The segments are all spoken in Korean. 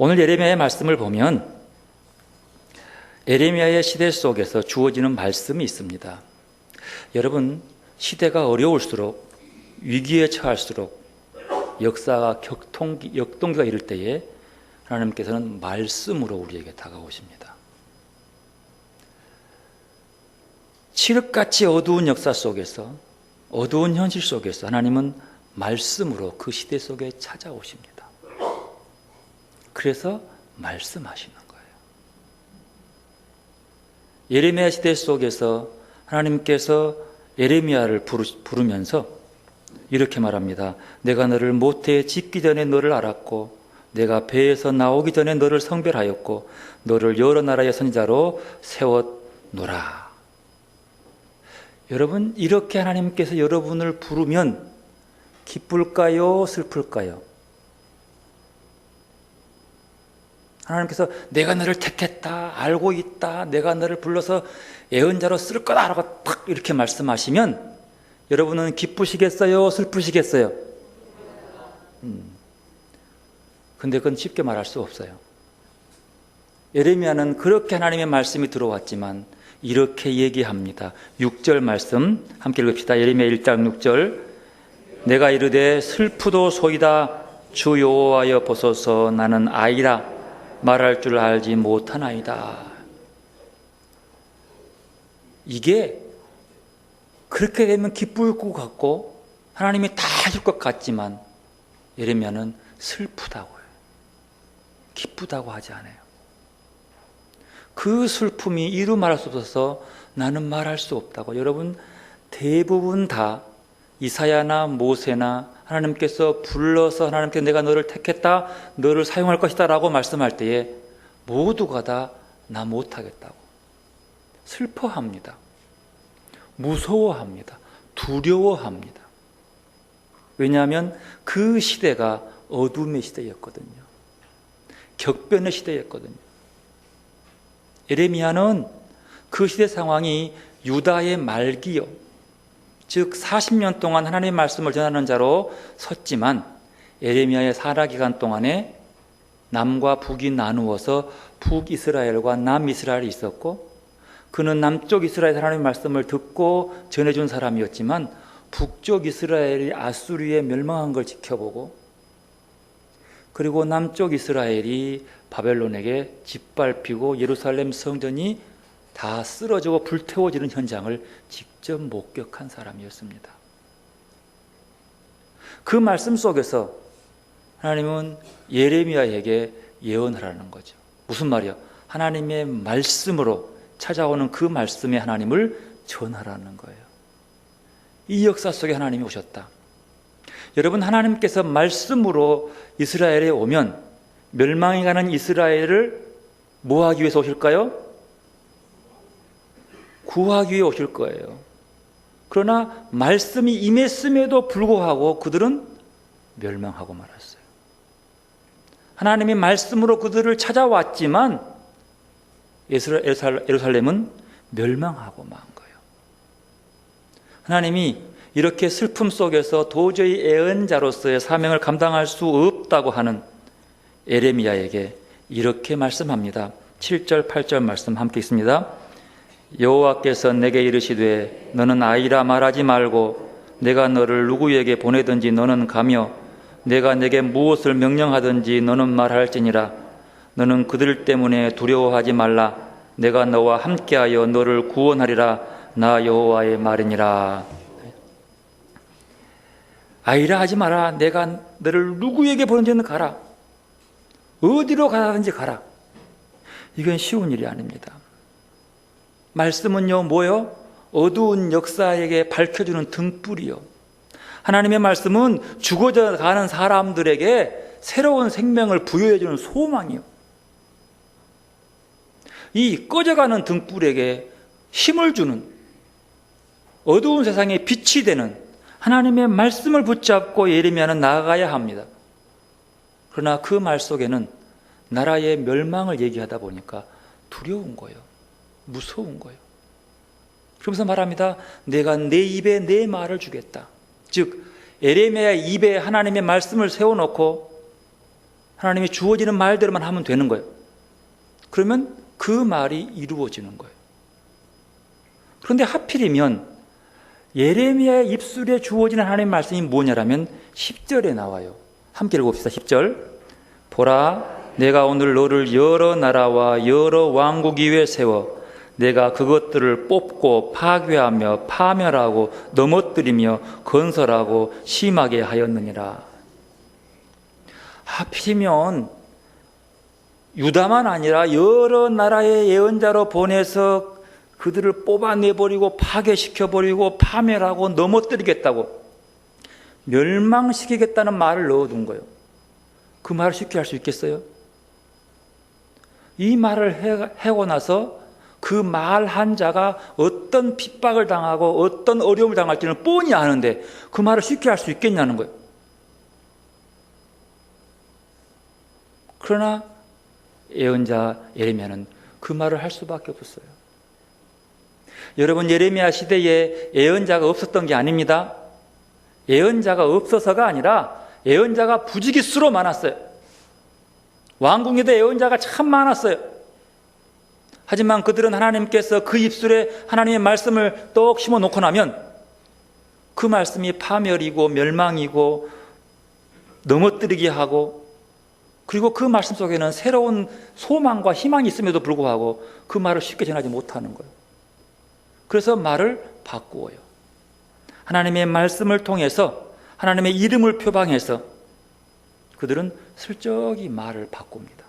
오늘 예레미야의 말씀을 보면 예레미야의 시대 속에서 주어지는 말씀이 있습니다. 여러분, 시대가 어려울수록, 위기에 처할수록, 역사가 역동기가 이를 때에 하나님께서는 말씀으로 우리에게 다가오십니다. 칠흑같이 어두운 역사 속에서, 어두운 현실 속에서 하나님은 말씀으로 그 시대 속에 찾아오십니다. 그래서 말씀하시는 거예요. 예레미야 시대 속에서 하나님께서 예레미야를 부르면서 이렇게 말합니다. 내가 너를 모태에 짓기 전에 너를 알았고 내가 배에서 나오기 전에 너를 성별하였고 너를 여러 나라의 선지자로 세웠노라. 여러분, 이렇게 하나님께서 여러분을 부르면 기쁠까요? 슬플까요? 하나님께서 내가 너를 택했다, 알고 있다, 내가 너를 불러서 예언자로 쓸 거다 라고 딱 이렇게 말씀하시면 여러분은 기쁘시겠어요? 슬프시겠어요? 근데 그건 쉽게 말할 수 없어요. 예레미야는 그렇게 하나님의 말씀이 들어왔지만 이렇게 얘기합니다. 6절 말씀 함께 읽읍시다. 예레미야 1장 6절. 내가 이르되 슬프도소이다 주 여호와여 보소서 나는 아이라 말할 줄 알지 못하나이다. 이게 그렇게 되면 기쁠 것 같고 하나님이 다 해줄 것 같지만 예레미야는 슬프다고 해요. 기쁘다고 하지 않아요. 그 슬픔이 이루 말할 수 없어서 나는 말할 수 없다고. 여러분, 대부분 다 이사야나 모세나 하나님께서 불러서 하나님께 내가 너를 택했다, 너를 사용할 것이다 라고 말씀할 때에 모두가 다 나 못하겠다고 슬퍼합니다. 무서워합니다. 두려워합니다. 왜냐하면 그 시대가 어둠의 시대였거든요. 격변의 시대였거든요. 예레미야는 그 시대 상황이 유다의 말기요, 즉 40년 동안 하나님의 말씀을 전하는 자로 섰지만 예레미야의 살아기간 동안에 남과 북이 나누어서 북이스라엘과 남이스라엘이 있었고 그는 남쪽 이스라엘 하나님의 말씀을 듣고 전해준 사람이었지만 북쪽 이스라엘이 아수리에 멸망한 걸 지켜보고 그리고 남쪽 이스라엘이 바벨론에게 짓밟히고 예루살렘 성전이 다 쓰러지고 불태워지는 현장을 직접 목격한 사람이었습니다. 그 말씀 속에서 하나님은 예레미야에게 예언하라는 거죠. 무슨 말이야? 하나님의 말씀으로 찾아오는 그 말씀의 하나님을 전하라는 거예요. 이 역사 속에 하나님이 오셨다. 여러분, 하나님께서 말씀으로 이스라엘에 오면 멸망해 가는 이스라엘을 뭐 하기 위해서 오실까요? 구하기 위해 오실 거예요. 그러나 말씀이 임했음에도 불구하고 그들은 멸망하고 말았어요. 하나님이 말씀으로 그들을 찾아왔지만 예루살렘은 멸망하고 만 거예요. 하나님이 이렇게 슬픔 속에서 도저히 예언자로서의 사명을 감당할 수 없다고 하는 예레미야에게 이렇게 말씀합니다. 7절 8절 말씀 함께 있습니다. 여호와께서 내게 이르시되 너는 아이라 말하지 말고 내가 너를 누구에게 보내든지 너는 가며 내가 내게 무엇을 명령하든지 너는 말할지니라. 너는 그들 때문에 두려워하지 말라. 내가 너와 함께하여 너를 구원하리라. 나 여호와의 말이니라. 아이라 하지 마라. 내가 너를 누구에게 보내든지 가라. 어디로 가든지 가라. 이건 쉬운 일이 아닙니다. 말씀은요, 뭐요? 어두운 역사에게 밝혀주는 등불이요. 하나님의 말씀은 죽어져 가는 사람들에게 새로운 생명을 부여해주는 소망이요. 이 꺼져가는 등불에게 힘을 주는, 어두운 세상에 빛이 되는 하나님의 말씀을 붙잡고 예레미야는 나아가야 합니다. 그러나 그 말 속에는 나라의 멸망을 얘기하다 보니까 두려운 거예요. 무서운 거예요. 그러면서 말합니다. 내가 내 입에 내 말을 주겠다. 즉 예레미야 입에 하나님의 말씀을 세워놓고 하나님이 주어지는 말대로만 하면 되는 거예요. 그러면 그 말이 이루어지는 거예요. 그런데 하필이면 예레미야의 입술에 주어지는 하나님의 말씀이 뭐냐라면 10절에 나와요. 함께 읽어봅시다. 10절. 보라, 내가 오늘 너를 여러 나라와 여러 왕국 위에 세워 내가 그것들을 뽑고 파괴하며 파멸하고 넘어뜨리며 건설하고 심하게 하였느니라. 하필이면 유다만 아니라 여러 나라의 예언자로 보내서 그들을 뽑아내버리고 파괴시켜버리고 파멸하고 넘어뜨리겠다고 멸망시키겠다는 말을 넣어둔 거예요. 그 말을 쉽게 할 수 있겠어요? 이 말을 하고 나서 그 말한 자가 어떤 핍박을 당하고 어떤 어려움을 당할지는 뻔히 아는데 그 말을 쉽게 할 수 있겠냐는 거예요. 그러나 예언자 예레미야는 그 말을 할 수밖에 없었어요. 여러분, 예레미야 시대에 예언자가 없었던 게 아닙니다. 예언자가 없어서가 아니라 예언자가 부지기수로 많았어요. 왕궁에도 예언자가 참 많았어요. 하지만 그들은 하나님께서 그 입술에 하나님의 말씀을 떡 심어 놓고 나면 그 말씀이 파멸이고 멸망이고 넘어뜨리게 하고, 그리고 그 말씀 속에는 새로운 소망과 희망이 있음에도 불구하고 그 말을 쉽게 전하지 못하는 거예요. 그래서 말을 바꾸어요. 하나님의 말씀을 통해서 하나님의 이름을 표방해서 그들은 슬쩍이 말을 바꿉니다.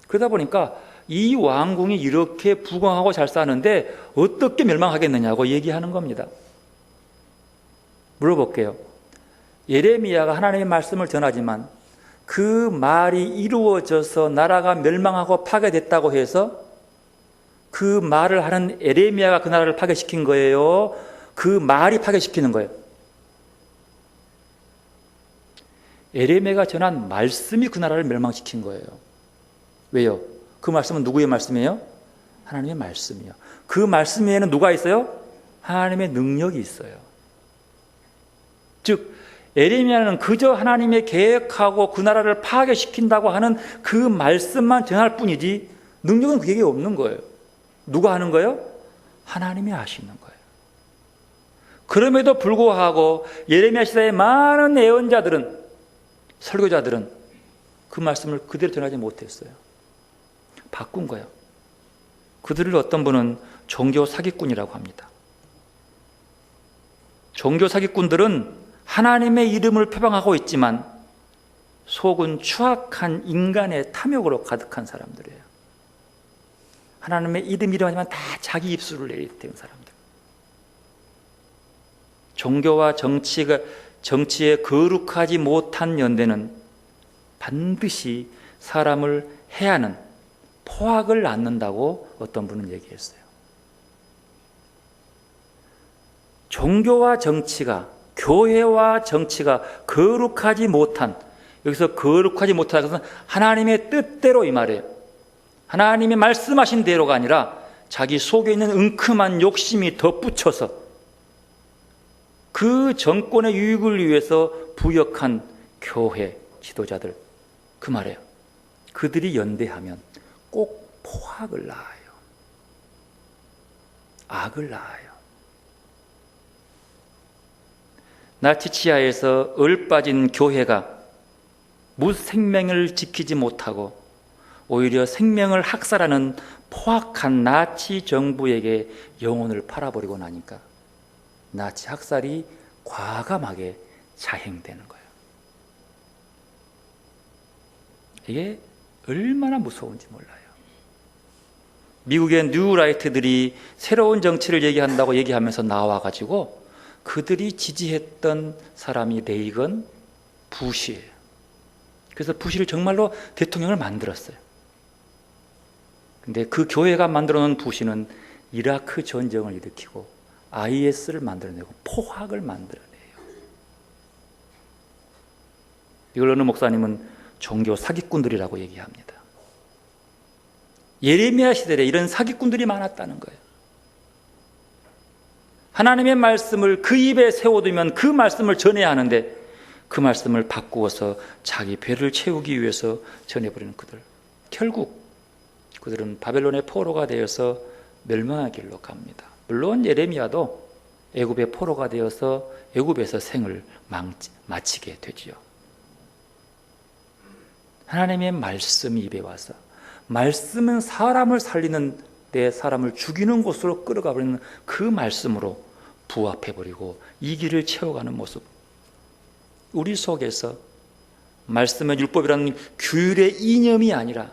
그러다 보니까 이 왕궁이 이렇게 부강하고 잘 사는데 어떻게 멸망하겠느냐고 얘기하는 겁니다. 물어볼게요. 예레미야가 하나님의 말씀을 전하지만 그 말이 이루어져서 나라가 멸망하고 파괴됐다고 해서 그 말을 하는 예레미야가 그 나라를 파괴시킨 거예요? 그 말이 파괴시키는 거예요? 예레미야가 전한 말씀이 그 나라를 멸망시킨 거예요. 왜요? 그 말씀은 누구의 말씀이에요? 하나님의 말씀이요. 그 말씀 위에는 누가 있어요? 하나님의 능력이 있어요. 즉 예레미야는 그저 하나님의 계획하고 그 나라를 파괴시킨다고 하는 그 말씀만 전할 뿐이지 능력은 그에게 없는 거예요. 누가 하는 거예요? 하나님이 하시는 거예요. 그럼에도 불구하고 예레미야 시대의 많은 예언자들은, 설교자들은 그 말씀을 그대로 전하지 못했어요. 바꾼 거예요. 그들을 어떤 분은 종교 사기꾼이라고 합니다. 종교 사기꾼들은 하나님의 이름을 표방하고 있지만 속은 추악한 인간의 탐욕으로 가득한 사람들이에요. 하나님의 이름이라면 다 자기 입술을 내리는 사람들. 종교와 정치에 거룩하지 못한 연대는 반드시 사람을 해하는 포악을 낳는다고 어떤 분은 얘기했어요. 종교와 정치가, 교회와 정치가 거룩하지 못한, 여기서 거룩하지 못하는 것은 하나님의 뜻대로 이 말이에요. 하나님이 말씀하신 대로가 아니라 자기 속에 있는 은큼한 욕심이 덧붙여서 그 정권의 유익을 위해서 부역한 교회 지도자들, 그 말이에요. 그들이 연대하면 꼭 포악을 낳아요. 악을 낳아요. 나치치하에서 얼빠진 교회가 무생명을 지키지 못하고 오히려 생명을 학살하는 포악한 나치 정부에게 영혼을 팔아버리고 나니까 나치 학살이 과감하게 자행되는 거예요. 이게 얼마나 무서운지 몰라요. 미국의 뉴라이트들이 새로운 정치를 얘기한다고 얘기하면서 나와가지고 그들이 지지했던 사람이 레이건, 부시예요. 그래서 부시를 정말로 대통령을 만들었어요. 근데 그 교회가 만들어 놓은 부시는 이라크 전쟁을 일으키고 IS를 만들어내고 포악을 만들어내요. 이걸 어느 목사님은 종교 사기꾼들이라고 얘기합니다. 예레미야 시대에 이런 사기꾼들이 많았다는 거예요. 하나님의 말씀을 그 입에 세워두면 그 말씀을 전해야 하는데 그 말씀을 바꾸어서 자기 배를 채우기 위해서 전해버리는 그들, 결국 그들은 바벨론의 포로가 되어서 멸망의 길로 갑니다. 물론 예레미야도 애굽의 포로가 되어서 애굽에서 생을 마치게 되지요. 하나님의 말씀이 입에 와서, 말씀은 사람을 살리는 데 사람을 죽이는 곳으로 끌어가 버리는 그 말씀으로 부합해버리고 이 길을 채워가는 모습, 우리 속에서 말씀의 율법이라는 규율의 이념이 아니라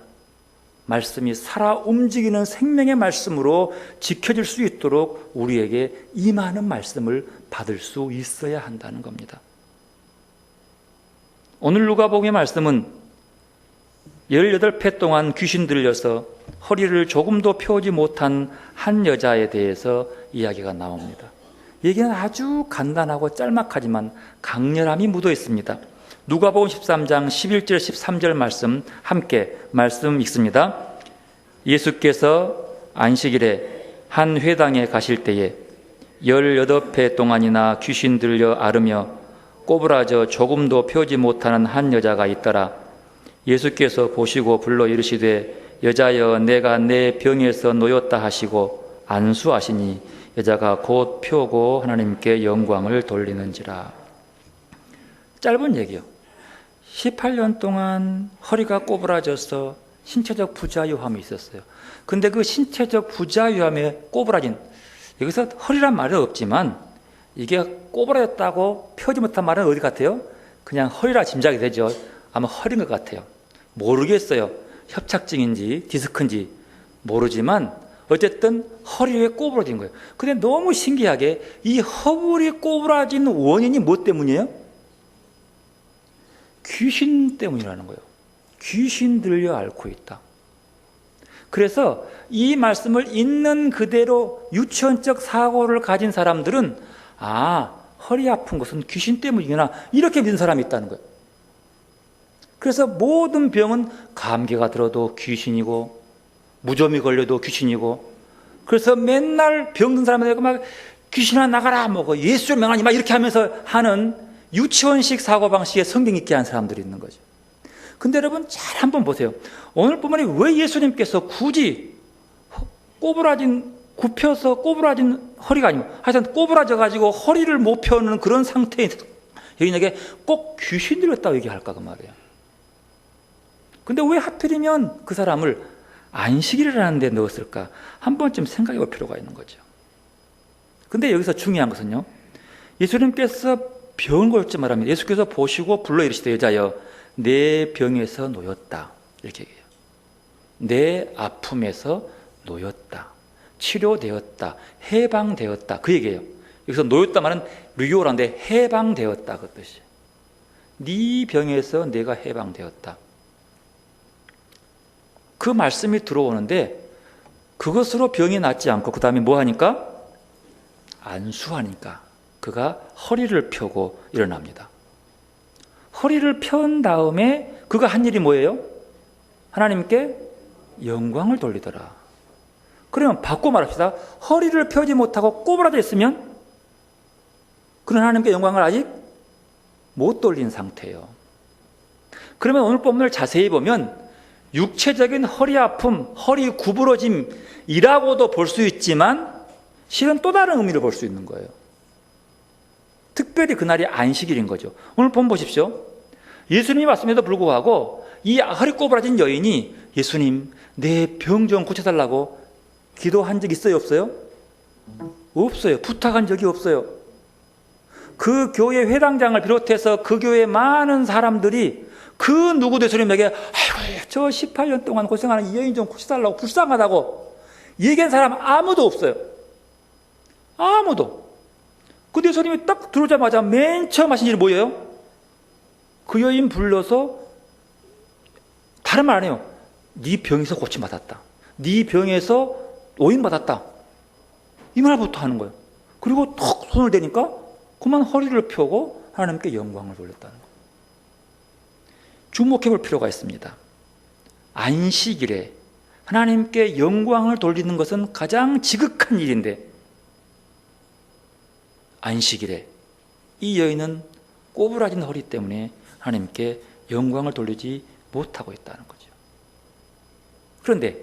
말씀이 살아 움직이는 생명의 말씀으로 지켜질 수 있도록 우리에게 임하는 말씀을 받을 수 있어야 한다는 겁니다. 오늘 누가복음의 말씀은 18회 동안 귀신 들려서 허리를 조금도 펴지 못한 한 여자에 대해서 이야기가 나옵니다. 얘기는 아주 간단하고 짤막하지만 강렬함이 묻어 있습니다. 누가복음 13장 11절 13절 말씀 함께 말씀 읽습니다. 예수께서 안식일에 한 회당에 가실 때에 18회 동안이나 귀신 들려 앓으며 꼬부라져 조금도 펴지 못하는 한 여자가 있더라. 예수께서 보시고 불러 이르시되 여자여 내가 내 병에서 놓였다 하시고 안수하시니 여자가 곧 펴고 하나님께 영광을 돌리는지라. 짧은 얘기요. 18년 동안 허리가 꼬부라져서 신체적 부자유함이 있었어요. 근데 그 신체적 부자유함에 꼬부라진, 여기서 허리란 말은 없지만 이게 꼬부라졌다고 펴지 못한 말은 어디 같아요? 그냥 허리라 짐작이 되죠. 아마 허리인 것 같아요. 모르겠어요. 협착증인지 디스크인지 모르지만 어쨌든 허리에 꼬부라진 거예요. 근데 너무 신기하게 이 허물이 꼬부라진 원인이 뭐 때문이에요? 귀신 때문이라는 거예요. 귀신 들려 앓고 있다. 그래서 이 말씀을 있는 그대로 유치원적 사고를 가진 사람들은 허리 아픈 것은 귀신 때문이구나 이렇게 믿는 사람이 있다는 거예요. 그래서 모든 병은 감기가 들어도 귀신이고 무좀이 걸려도 귀신이고, 그래서 맨날 병든 사람들에게 막 귀신아 나가라 뭐 예수를 명하니 막 이렇게 하면서 하는 유치원식 사고방식의 성경 있게 한 사람들이 있는 거죠. 근데 여러분 잘 한번 보세요. 오늘 본문에 왜 예수님께서 굳이 굽혀서 꼬부라진 허리가 아니고 하여튼 꼬부라져 가지고 허리를 못 펴는 그런 상태에 여인에게 꼭 귀신 들렸다고 얘기할까 그 말이에요. 근데 왜 하필이면 그 사람을 안식일이라는 데 넣었을까? 한 번쯤 생각해 볼 필요가 있는 거죠. 근데 여기서 중요한 것은요, 예수님께서 병을 골지 말합니다. 예수께서 보시고 불러 이르시되 여자여 내 병에서 놓였다 이렇게 얘기해요. 내 아픔에서 놓였다, 치료되었다, 해방되었다 그 얘기예요. 여기서 놓였다 말은 류요라는데 해방되었다 그 뜻이에요. 네 병에서 내가 해방되었다. 그 말씀이 들어오는데 그것으로 병이 낫지 않고 그 다음에 뭐 하니까? 안수하니까 그가 허리를 펴고 일어납니다. 허리를 편 다음에 그가 한 일이 뭐예요? 하나님께 영광을 돌리더라. 그러면 바꿔 말합시다. 허리를 펴지 못하고 꼬부라져 있으면 그는 하나님께 영광을 아직 못 돌린 상태예요. 그러면 오늘 본문을 자세히 보면 육체적인 허리 아픔, 허리 구부러짐이라고도 볼 수 있지만 실은 또 다른 의미를 볼 수 있는 거예요. 특별히 그날이 안식일인 거죠. 오늘 본 보십시오. 예수님이 왔음에도 불구하고 이 허리 꼬부라진 여인이 예수님 내 병 좀 고쳐달라고 기도한 적 있어요? 없어요? 없어요. 부탁한 적이 없어요. 그 교회 회당장을 비롯해서 그 교회 많은 사람들이 그 누구도 예수님에게 아이고 저 18년 동안 고생하는 이 여인 좀 고쳐달라고 불쌍하다고 얘기한 사람 아무도 없어요. 아무도. 근데 예수님이 딱 들어오자마자 맨 처음 하신 일이 뭐예요? 그 여인 불러서 다른 말 안 해요. 네 병에서 고침받았다. 네 병에서 오인받았다. 이 말부터 하는 거예요. 그리고 턱 손을 대니까 그만 허리를 펴고 하나님께 영광을 돌렸다는 거예요. 주목해 볼 필요가 있습니다. 안식일에 하나님께 영광을 돌리는 것은 가장 지극한 일인데 안식일에 이 여인은 꼬부라진 허리 때문에 하나님께 영광을 돌리지 못하고 있다는 거죠. 그런데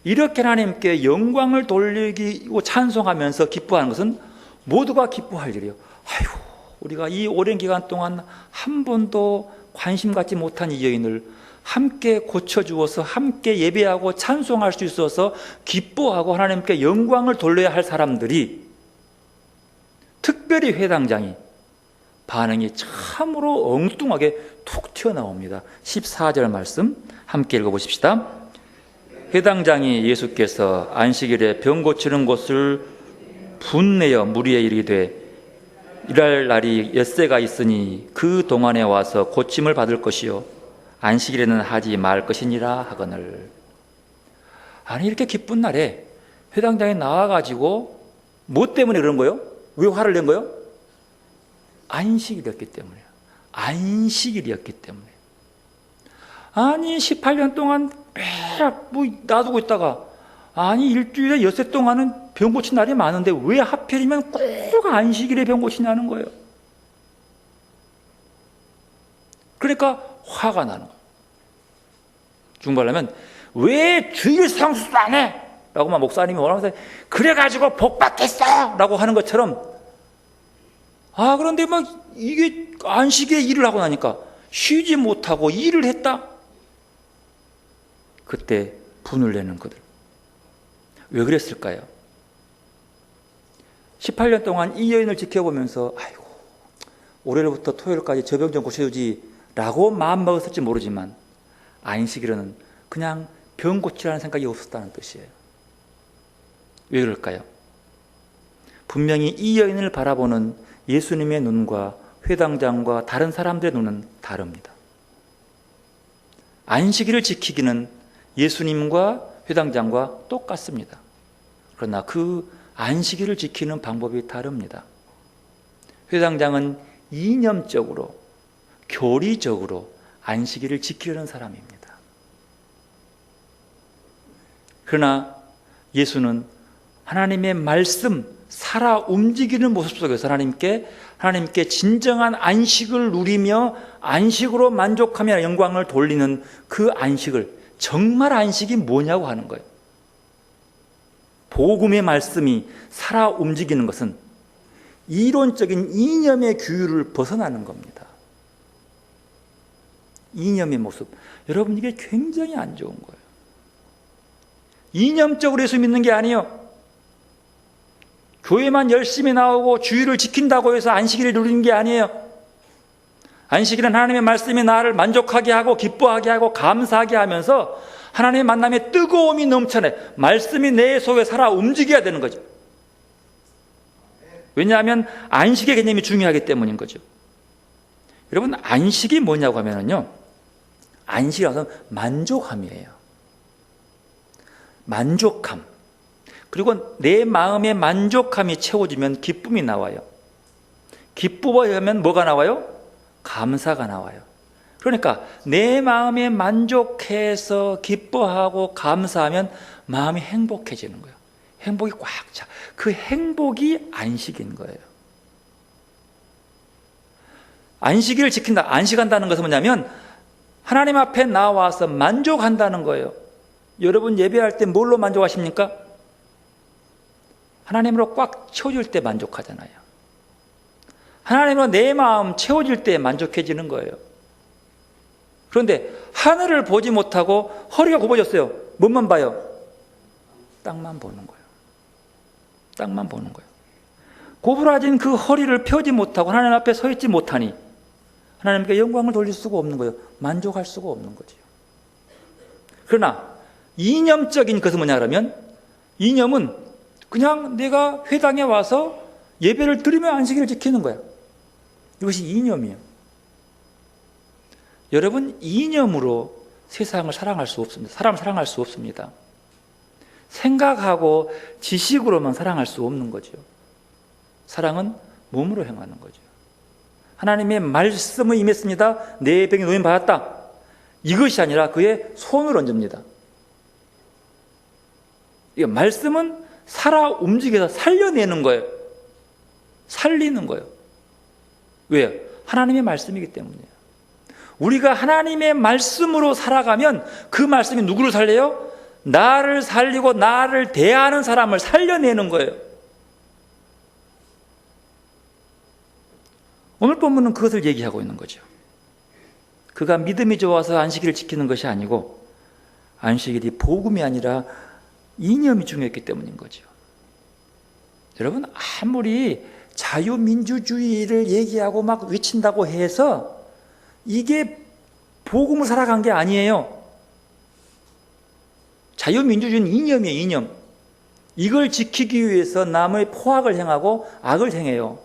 이렇게 하나님께 영광을 돌리고 찬송하면서 기뻐하는 것은 모두가 기뻐할 일이에요. 아이고, 우리가 이 오랜 기간 동안 한 번도 관심 갖지 못한 이 여인을 함께 고쳐주어서 함께 예배하고 찬송할 수 있어서 기뻐하고 하나님께 영광을 돌려야 할 사람들이, 특별히 회당장이 반응이 참으로 엉뚱하게 툭 튀어나옵니다. 14절 말씀 함께 읽어보십시다. 회당장이 예수께서 안식일에 병 고치는 곳을 분내어 무리에 이르되 일할 날이 엿새가 있으니 그 동안에 와서 고침을 받을 것이요 안식일에는 하지 말 것이니라 하거늘. 아니, 이렇게 기쁜 날에 회당장이 나와가지고 뭐 때문에 그런 거예요? 왜 화를 낸 거예요? 안식일이었기 때문이에요. 안식일이었기 때문에. 아니, 18년 동안 매일 뭐 놔두고 있다가, 아니, 일주일에 엿새 동안은 병 고친 날이 많은데 왜 하필이면 꼭 안식일에 병 고치냐는 거예요. 그러니까 화가 나는 거예요. 중발하면 왜 주일 성수도 안 해? 라고만 목사님이 원하면서 그래가지고 복 받겠어! 라고 하는 것처럼, 그런데 막 이게 안식일에 일을 하고 나니까 쉬지 못하고 일을 했다? 그때 분을 내는 그들. 왜 그랬을까요? 18년 동안 이 여인을 지켜보면서 아이고, 월요일부터 토요일까지 저 병 좀 고쳐주지 라고 마음먹었을지 모르지만 안식일에는 그냥 병 고치라는 생각이 없었다는 뜻이에요. 왜 그럴까요? 분명히 이 여인을 바라보는 예수님의 눈과 회당장과 다른 사람들의 눈은 다릅니다. 안식일을 지키기는 예수님과 회당장과 똑같습니다. 그러나 그 안식일을 지키는 방법이 다릅니다. 회당장은 이념적으로, 교리적으로 안식일을 지키려는 사람입니다. 그러나 예수는 하나님의 말씀, 살아 움직이는 모습 속에서 하나님께 진정한 안식을 누리며 안식으로 만족하며 영광을 돌리는 그 안식을, 정말 안식이 뭐냐고 하는 거예요. 복음의 말씀이 살아 움직이는 것은 이론적인 이념의 규율을 벗어나는 겁니다. 이념의 모습. 여러분, 이게 굉장히 안 좋은 거예요. 이념적으로 예수 믿는 게 아니에요. 교회만 열심히 나오고 주일을 지킨다고 해서 안식일을 누리는 게 아니에요. 안식일은 하나님의 말씀이 나를 만족하게 하고 기뻐하게 하고 감사하게 하면서 하나님의 만남에 뜨거움이 넘쳐나요. 말씀이 내 속에 살아 움직여야 되는 거죠. 왜냐하면 안식의 개념이 중요하기 때문인 거죠. 여러분, 안식이 뭐냐고 하면요, 안식이라서 만족함이에요. 만족함. 그리고 내 마음의 만족함이 채워지면 기쁨이 나와요. 기쁨을 하면 뭐가 나와요? 감사가 나와요. 그러니까 내 마음에 만족해서 기뻐하고 감사하면 마음이 행복해지는 거예요. 행복이 꽉 차. 그 행복이 안식인 거예요. 안식일을 지킨다, 안식한다는 것은 뭐냐면 하나님 앞에 나와서 만족한다는 거예요. 여러분, 예배할 때 뭘로 만족하십니까? 하나님으로 꽉 채워질 때 만족하잖아요. 하나님으로 내 마음 채워질 때 만족해지는 거예요. 그런데 하늘을 보지 못하고 허리가 굽어졌어요. 뭐만 봐요? 땅만 보는 거예요. 땅만 보는 거예요. 고부라진 그 허리를 펴지 못하고 하나님 앞에 서 있지 못하니 하나님께 영광을 돌릴 수가 없는 거예요. 만족할 수가 없는 거죠. 그러나 이념적인 것은 뭐냐 그러면, 이념은 그냥 내가 회당에 와서 예배를 드리며 안식일을 지키는 거야. 이것이 이념이에요. 여러분, 이념으로 세상을 사랑할 수 없습니다. 사람을 사랑할 수 없습니다. 생각하고 지식으로만 사랑할 수 없는 거죠. 사랑은 몸으로 행하는 거죠. 하나님의 말씀을 임했습니다. 내 병이 노임 받았다. 이것이 아니라 그의 손을 얹습니다. 이 말씀은 살아 움직여서 살려내는 거예요. 살리는 거예요. 왜요? 하나님의 말씀이기 때문이에요. 우리가 하나님의 말씀으로 살아가면 그 말씀이 누구를 살려요? 나를 살리고 나를 대하는 사람을 살려내는 거예요. 오늘 본문은 그것을 얘기하고 있는 거죠. 그가 믿음이 좋아서 안식일을 지키는 것이 아니고 안식일이 복음이 아니라 이념이 중요했기 때문인 거죠. 여러분, 아무리 자유민주주의를 얘기하고 막 외친다고 해서 이게 복음을 살아간 게 아니에요. 자유민주주의는 이념이에요, 이념. 이걸 지키기 위해서 남의 포악을 행하고 악을 행해요.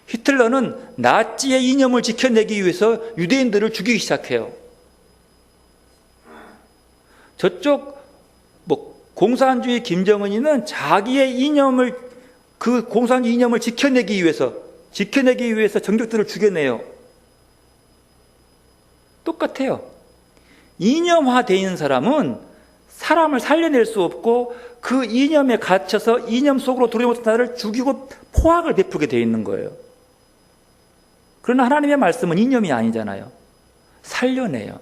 히틀러는 나치의 이념을 지켜내기 위해서 유대인들을 죽이기 시작해요. 저쪽 공산주의 김정은이는 자기의 이념을, 그 공산주의 이념을 지켜내기 위해서 정적들을 죽여내요. 똑같아요. 이념화되어 있는 사람은 사람을 살려낼 수 없고 그 이념에 갇혀서 이념 속으로 들어오지 못한 자를 죽이고 포악을 베풀게 되어 있는 거예요. 그러나 하나님의 말씀은 이념이 아니잖아요. 살려내요.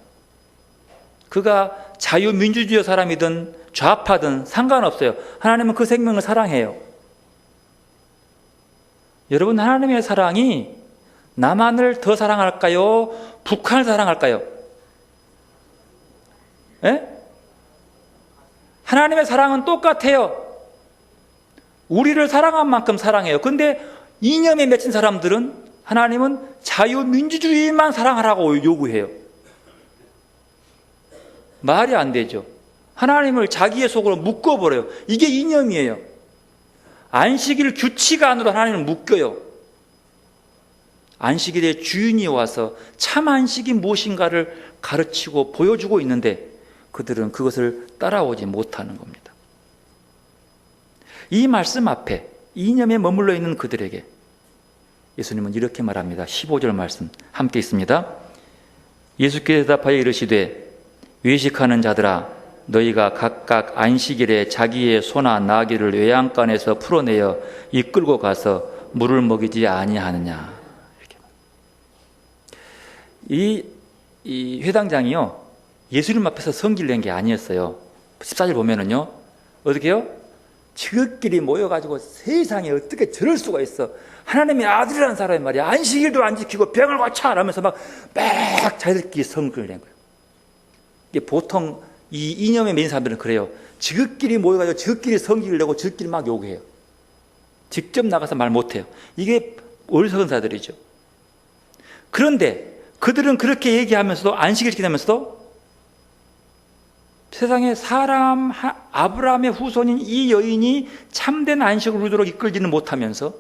그가 자유민주주의 사람이든 좌파든 상관없어요. 하나님은 그 생명을 사랑해요. 여러분, 하나님의 사랑이 남한을 더 사랑할까요? 북한을 사랑할까요? 예? 하나님의 사랑은 똑같아요. 우리를 사랑한 만큼 사랑해요. 근데 이념에 맺힌 사람들은 하나님은 자유민주주의만 사랑하라고 요구해요. 말이 안 되죠. 하나님을 자기의 속으로 묶어버려요. 이게 이념이에요. 안식일 규칙 안으로 하나님을 묶여요. 안식일의 주인이 와서 참 안식이 무엇인가를 가르치고 보여주고 있는데 그들은 그것을 따라오지 못하는 겁니다. 이 말씀 앞에 이념에 머물러 있는 그들에게 예수님은 이렇게 말합니다. 15절 말씀 함께 있습니다. 예수께서 대답하여 이르시되 외식하는 자들아 너희가 각각 안식일에 자기의 소나 나귀를 외양간에서 풀어내어 이끌고 가서 물을 먹이지 아니하느냐. 이렇게. 이 회당장이요, 예수님 앞에서 성기를 낸 게 아니었어요. 14절 보면은요, 어떻게 해요? 지극끼리 모여가지고 세상에 어떻게 저럴 수가 있어. 하나님의 아들이라는 사람이 말이야. 안식일도 안 지키고 병을 고쳐! 라면서 막 자기들끼리 성기를 낸 거예요. 이게 보통 이 이념에 매인 사람들은 그래요. 지극끼리 모여가지고 지극끼리 성기를 내고 지극끼리 막 요구해요. 직접 나가서 말 못해요. 이게 어리석은 자들이죠. 그런데 그들은 그렇게 얘기하면서도 안식일 지키면서도 세상에 사람 아브라함의 후손인 이 여인이 참된 안식을 누리도록 이끌지는 못하면서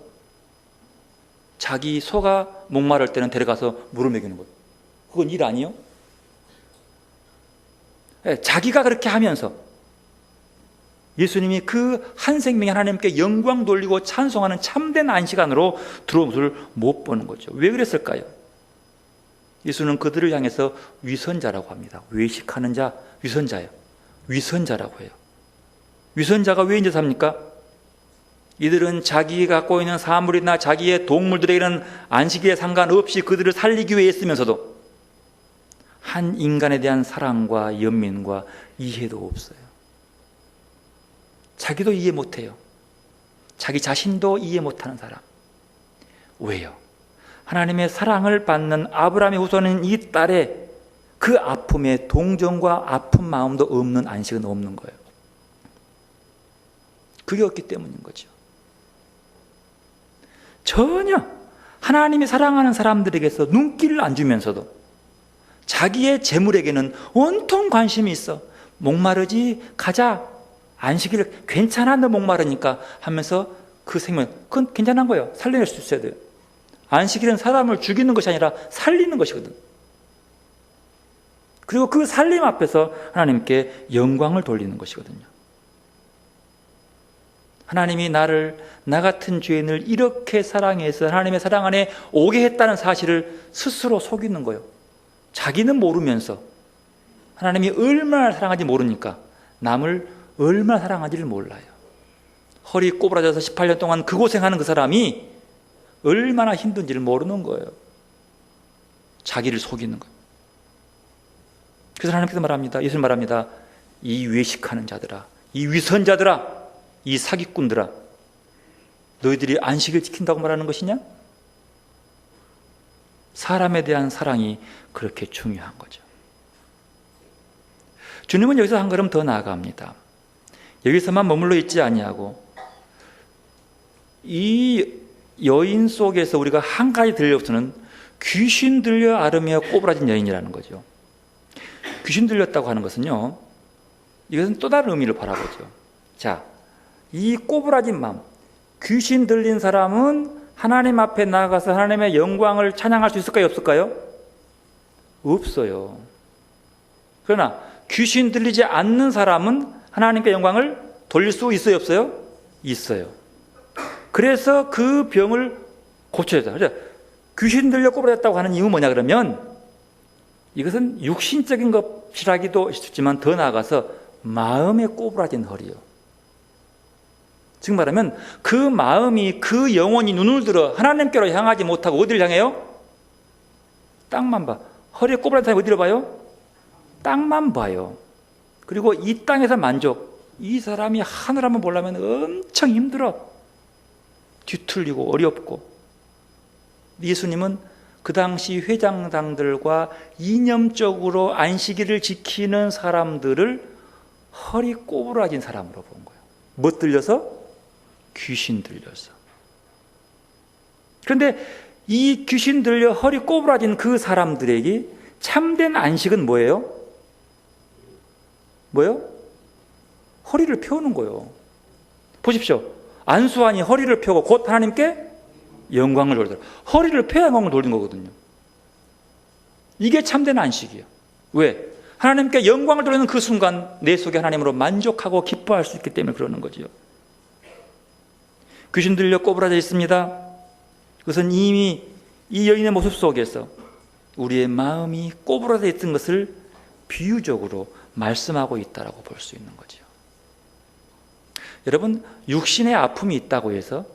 자기 소가 목마를 때는 데려가서 물을 먹이는 거예요. 그건 일 아니에요? 자기가 그렇게 하면서 예수님이 그 한 생명의 하나님께 영광 돌리고 찬송하는 참된 안식 안으로 들어온 것을 못 보는 거죠. 왜 그랬을까요? 예수는 그들을 향해서 위선자라고 합니다. 외식하는 자, 위선자예요. 위선자라고 해요. 위선자가 왜 인제 삽니까? 이들은 자기가 갖고 있는 사물이나 자기의 동물들에게는 안식일에 상관없이 그들을 살리기 위해 했으면서도 한 인간에 대한 사랑과 연민과 이해도 없어요. 자기도 이해 못해요. 자기 자신도 이해 못하는 사람. 왜요? 하나님의 사랑을 받는 아브라함의 후손인 이 딸의 그 아픔에 동정과 아픈 마음도 없는 안식은 없는 거예요. 그게 없기 때문인 거죠. 전혀 하나님이 사랑하는 사람들에게서 눈길을 안 주면서도 자기의 재물에게는 온통 관심이 있어. 목마르지? 가자. 안식일 괜찮아, 너 목마르니까 하면서 그 생명, 그건 괜찮은 거예요. 살려낼 수 있어야 돼요. 안식일은 사람을 죽이는 것이 아니라 살리는 것이거든. 그리고 그 살림 앞에서 하나님께 영광을 돌리는 것이거든요. 하나님이 나 같은 죄인을 이렇게 사랑해서 하나님의 사랑 안에 오게 했다는 사실을 스스로 속이는 거예요. 자기는 모르면서 하나님이 얼마나 사랑하는지 모르니까 남을 얼마나 사랑하는지를 몰라요. 허리 꼬부라져서 18년 동안 그 고생하는 그 사람이 얼마나 힘든지를 모르는 거예요. 자기를 속이는 거예요. 그래서 하나님께서 말합니다. 예수님 말합니다. 이 외식하는 자들아, 이 위선자들아, 이 사기꾼들아, 너희들이 안식을 지킨다고 말하는 것이냐? 사람에 대한 사랑이 그렇게 중요한 거죠. 주님은 여기서 한 걸음 더 나아갑니다. 여기서만 머물러 있지 아니하고 이 여인 속에서 우리가 한 가지 들려서는 귀신 들려 앓으며 꼬부라진 여인이라는 거죠. 귀신 들렸다고 하는 것은요, 이것은 또 다른 의미를 바라보죠. 자, 이 꼬부라진 마음, 귀신 들린 사람은 하나님 앞에 나아가서 하나님의 영광을 찬양할 수 있을까요? 없을까요? 없어요. 그러나 귀신 들리지 않는 사람은 하나님께 영광을 돌릴 수 있어요? 없어요? 있어요. 그래서 그 병을 고쳐야 돼요. 귀신 들려 꼬부라졌다고 하는 이유는 뭐냐 그러면 이것은 육신적인 것이라기도 싶지만 더 나아가서 마음에 꼬부라진 허리요. 즉 말하면 그 마음이, 그 영혼이 눈을 들어 하나님께로 향하지 못하고 어디를 향해요? 땅만 봐. 허리에 꼬부라진 사람이 어디를 봐요? 땅만 봐요. 그리고 이 땅에서 만족. 이 사람이 하늘 한번 보려면 엄청 힘들어. 뒤틀리고 어렵고. 예수님은 그 당시 회장당들과 이념적으로 안식일을 지키는 사람들을 허리 꼬부라진 사람으로 본 거예요. 뭐 들려서? 귀신 들려서. 그런데 이 귀신 들려 허리 꼬부라진 그 사람들에게 참된 안식은 뭐예요? 뭐예요? 허리를 펴는 거예요. 보십시오. 안수환이 허리를 펴고 곧 하나님께 영광을 돌리더라. 허리를 펴야 영광을 돌린 거거든요. 이게 참된 안식이에요. 왜? 하나님께 영광을 돌리는 그 순간 내 속에 하나님으로 만족하고 기뻐할 수 있기 때문에 그러는 거죠. 귀신 들려 꼬부라져 있습니다. 그것은 이미 이 여인의 모습 속에서 우리의 마음이 꼬부라져 있던 것을 비유적으로 말씀하고 있다고 볼 수 있는 거죠. 여러분, 육신의 아픔이 있다고 해서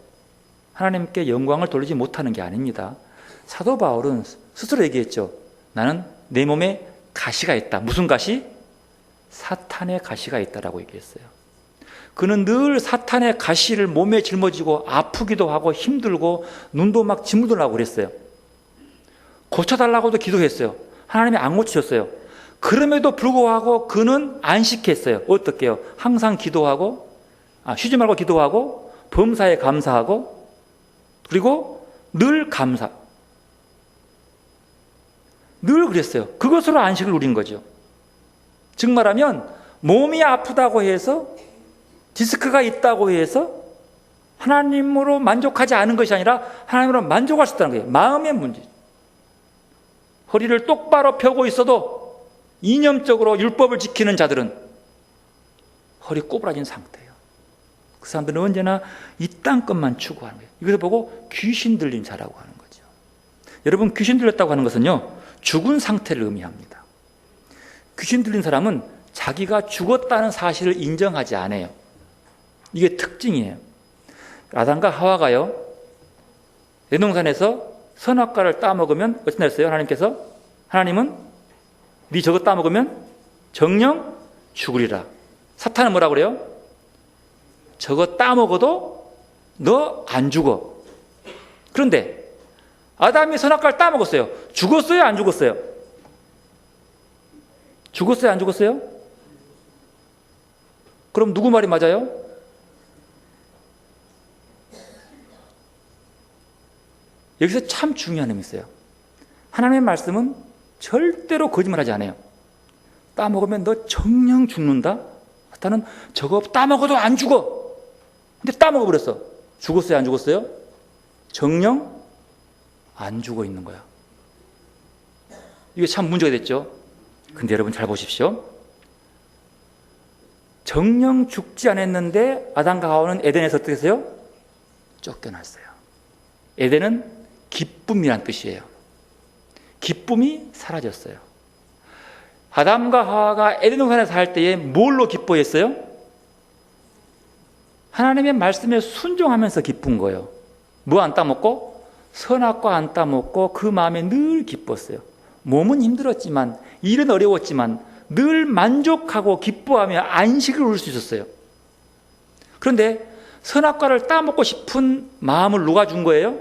하나님께 영광을 돌리지 못하는 게 아닙니다. 사도 바울은 스스로 얘기했죠. 나는 내 몸에 가시가 있다. 무슨 가시? 사탄의 가시가 있다라고 얘기했어요. 그는 늘 사탄의 가시를 몸에 짊어지고 아프기도 하고 힘들고 눈도 막 짓물도 나고 그랬어요. 고쳐달라고도 기도했어요. 하나님이 안 고치셨어요. 그럼에도 불구하고 그는 안식했어요. 어떻게 해요? 항상 기도하고, 쉬지 말고 기도하고, 범사에 감사하고, 그리고 늘 감사. 늘 그랬어요. 그것으로 안식을 누린 거죠. 즉 말하면 몸이 아프다고 해서, 디스크가 있다고 해서 하나님으로 만족하지 않은 것이 아니라 하나님으로 만족할 수 있다는 거예요. 마음의 문제. 허리를 똑바로 펴고 있어도 이념적으로 율법을 지키는 자들은 허리 꼬부라진 상태예요. 그 사람들은 언제나 이 땅 것만 추구하는 거예요. 이것을 보고 귀신 들린 자라고 하는 거죠. 여러분, 귀신 들렸다고 하는 것은요, 죽은 상태를 의미합니다. 귀신 들린 사람은 자기가 죽었다는 사실을 인정하지 않아요. 이게 특징이에요. 아담과 하와가요, 에덴동산에서 선악과를 따먹으면 어찌나 했어요? 하나님은 네 저거 따먹으면 정령 죽으리라. 사탄은 뭐라고 그래요? 저거 따먹어도 너 안 죽어. 그런데 아담이 선악과를 따먹었어요. 죽었어요? 안 죽었어요? 죽었어요? 안 죽었어요? 그럼 누구 말이 맞아요? 여기서 참 중요한 의미 있어요. 하나님의 말씀은 절대로 거짓말하지 않아요. 따먹으면 너 정녕 죽는다? 사탄은 저거 따먹어도 안 죽어. 근데 따먹어버렸어. 죽었어요? 안 죽었어요? 정녕 안 죽어 있는 거야. 이게 참 문제가 됐죠. 근데 여러분 잘 보십시오. 정녕 죽지 않았는데 아담과 하와는 에덴에서 어떻게 했어요? 쫓겨났어요. 에덴은 기쁨이란 뜻이에요. 기쁨이 사라졌어요. 아담과 하와가 에덴 동산에서 살 때에 뭘로 기뻐했어요? 하나님의 말씀에 순종하면서 기쁜 거예요. 뭐 안 따먹고? 선악과 안 따먹고 그 마음에 늘 기뻤어요. 몸은 힘들었지만, 일은 어려웠지만 늘 만족하고 기뻐하며 안식을 누릴 수 있었어요. 그런데 선악과를 따먹고 싶은 마음을 누가 준 거예요?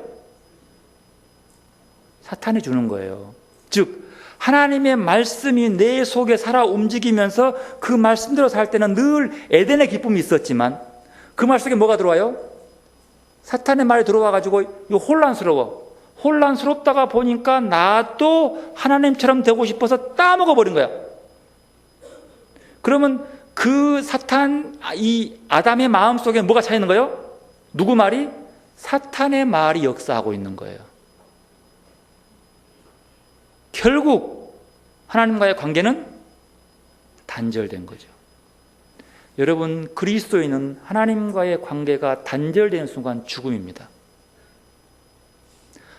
사탄이 주는 거예요. 즉 하나님의 말씀이 내 속에 살아 움직이면서 그 말씀대로 살 때는 늘 에덴의 기쁨이 있었지만, 그 말 속에 뭐가 들어와요? 사탄의 말이 들어와가지고 이거 혼란스럽다가 보니까 나도 하나님처럼 되고 싶어서 따먹어버린 거야. 그러면 그 이 아담의 마음 속에 뭐가 차 있는 거예요? 누구 말이? 사탄의 말이 역사하고 있는 거예요. 결국 하나님과의 관계는 단절된 거죠. 여러분, 그리스도인은 하나님과의 관계가 단절되는 순간 죽음입니다.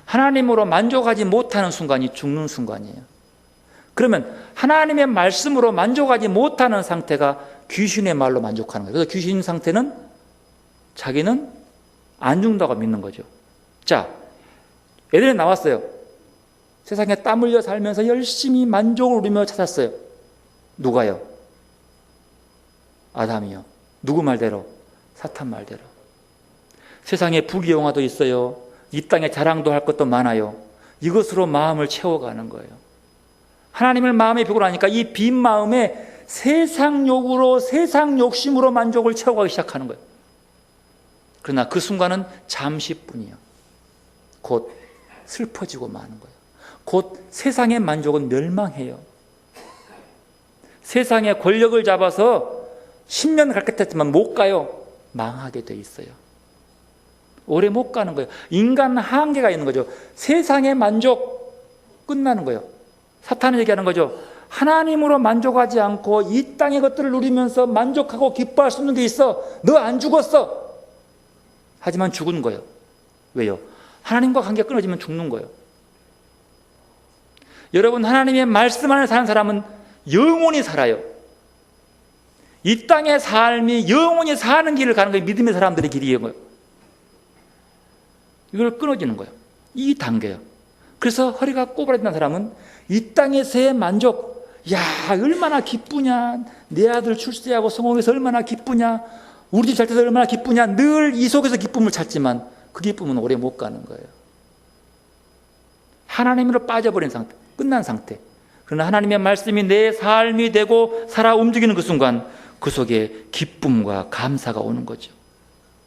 하나님으로 만족하지 못하는 순간이 죽는 순간이에요. 그러면 하나님의 말씀으로 만족하지 못하는 상태가 귀신의 말로 만족하는 거예요. 그래서 귀신 상태는 자기는 안 죽는다고 믿는 거죠. 자, 에덴에 나왔어요. 세상에 땀 흘려 살면서 열심히 만족을 누리며 찾았어요. 누가요? 아담이요. 누구 말대로? 사탄 말대로. 세상에 부귀영화도 있어요. 이 땅에 자랑도 할 것도 많아요. 이것으로 마음을 채워가는 거예요. 하나님을 마음에 비우고 나니까 이 빈 마음에 세상 욕으로, 세상 욕심으로 만족을 채워가기 시작하는 거예요. 그러나 그 순간은 잠시뿐이요. 곧 슬퍼지고 마는 거예요. 곧 세상의 만족은 멸망해요. 세상의 권력을 잡아서 10년 갈 것 같지만 못 가요. 망하게 돼 있어요. 오래 못 가는 거예요. 인간 한계가 있는 거죠. 세상의 만족 끝나는 거예요. 사탄이 얘기하는 거죠. 하나님으로 만족하지 않고 이 땅의 것들을 누리면서 만족하고 기뻐할 수 있는 게 있어. 너 안 죽었어. 하지만 죽은 거예요. 왜요? 하나님과 관계 끊어지면 죽는 거예요. 여러분, 하나님의 말씀 안에 사는 사람은 영원히 살아요. 이 땅의 삶이 영원히 사는 길을 가는 거예요. 믿음의 사람들의 길이에요. 이걸 끊어지는 거예요. 이 단계예요. 그래서 허리가 꼬부라진 사람은 이 땅에서의 만족, 야, 얼마나 기쁘냐, 내 아들 출세하고 성공해서 얼마나 기쁘냐, 우리 집 잘 돼서 얼마나 기쁘냐, 늘 이 속에서 기쁨을 찾지만 그 기쁨은 오래 못 가는 거예요. 하나님으로 빠져버린 상태, 끝난 상태. 그러나 하나님의 말씀이 내 삶이 되고 살아 움직이는 그 순간 그 속에 기쁨과 감사가 오는 거죠.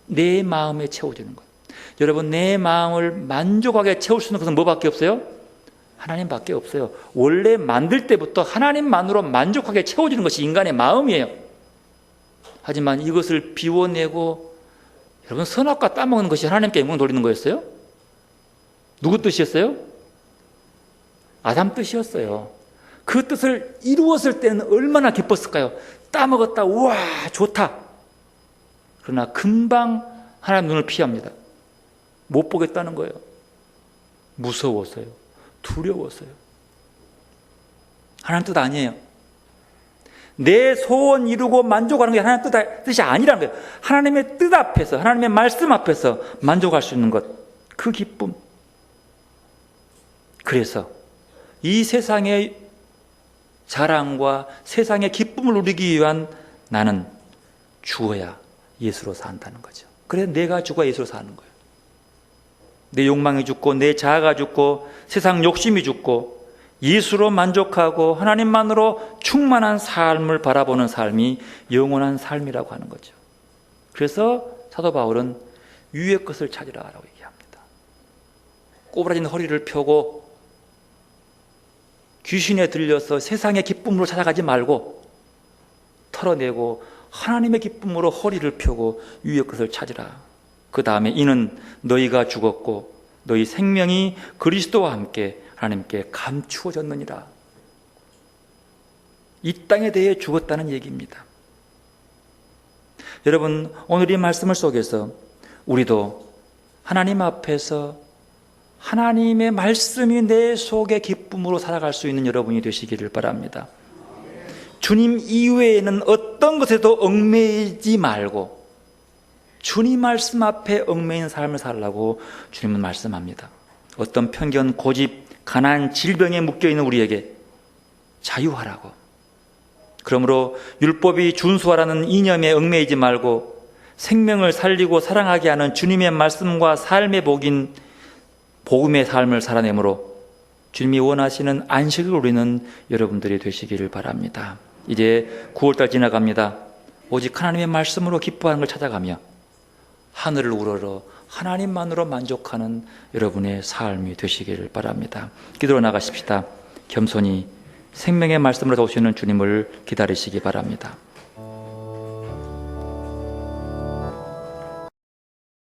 내 마음에 채워지는 거예요. 여러분, 내 마음을 만족하게 채울 수 있는 것은 뭐밖에 없어요? 하나님밖에 없어요. 원래 만들 때부터 하나님만으로 만족하게 채워지는 것이 인간의 마음이에요. 하지만 이것을 비워내고, 여러분, 선악과 따먹는 것이 하나님께 영광 돌리는 거였어요? 누구 뜻이었어요? 아담 뜻이었어요. 그 뜻을 이루었을 때는 얼마나 기뻤을까요? 따먹었다, 우와, 좋다. 그러나 금방 하나님 눈을 피합니다. 못 보겠다는 거예요. 무서워서요. 두려워서요. 하나님 뜻 아니에요. 내 소원 이루고 만족하는 게 하나님 뜻이 아니라는 거예요. 하나님의 뜻 앞에서, 하나님의 말씀 앞에서 만족할 수 있는 것, 그 기쁨. 그래서 이 세상의 자랑과 세상의 기쁨을 누리기 위한 나는 죽어야 예수로 산다는 거죠. 그래서 내가 죽어야 예수로 사는 거예요. 내 욕망이 죽고 내 자아가 죽고 세상 욕심이 죽고 예수로 만족하고 하나님만으로 충만한 삶을 바라보는 삶이 영원한 삶이라고 하는 거죠. 그래서 사도 바울은 위의 것을 찾으라라고 얘기합니다. 꼬부라진 허리를 펴고 귀신에 들려서 세상의 기쁨으로 찾아가지 말고 털어내고 하나님의 기쁨으로 허리를 펴고 위의 것을 찾으라. 그 다음에 이는 너희가 죽었고 너희 생명이 그리스도와 함께 하나님께 감추어졌느니라. 이 땅에 대해 죽었다는 얘기입니다. 여러분, 오늘 이 말씀을 속에서 우리도 하나님 앞에서 하나님의 말씀이 내 속에 기쁨으로 살아갈 수 있는 여러분이 되시기를 바랍니다. 주님 이외에는 어떤 것에도 얽매이지 말고 주님 말씀 앞에 얽매인 삶을 살라고 주님은 말씀합니다. 어떤 편견, 고집, 가난 질병에 묶여있는 우리에게 자유하라고. 그러므로 율법이 준수하라는 이념에 얽매이지 말고 생명을 살리고 사랑하게 하는 주님의 말씀과 삶의 복인 복음의 삶을 살아내므로 주님이 원하시는 안식을 누리는 여러분들이 되시기를 바랍니다. 이제 9월달 지나갑니다. 오직 하나님의 말씀으로 기뻐하는 걸 찾아가며 하늘을 우러러 하나님만으로 만족하는 여러분의 삶이 되시기를 바랍니다. 기도로 나가십시다. 겸손히 생명의 말씀으로 오시는 주님을 기다리시기 바랍니다.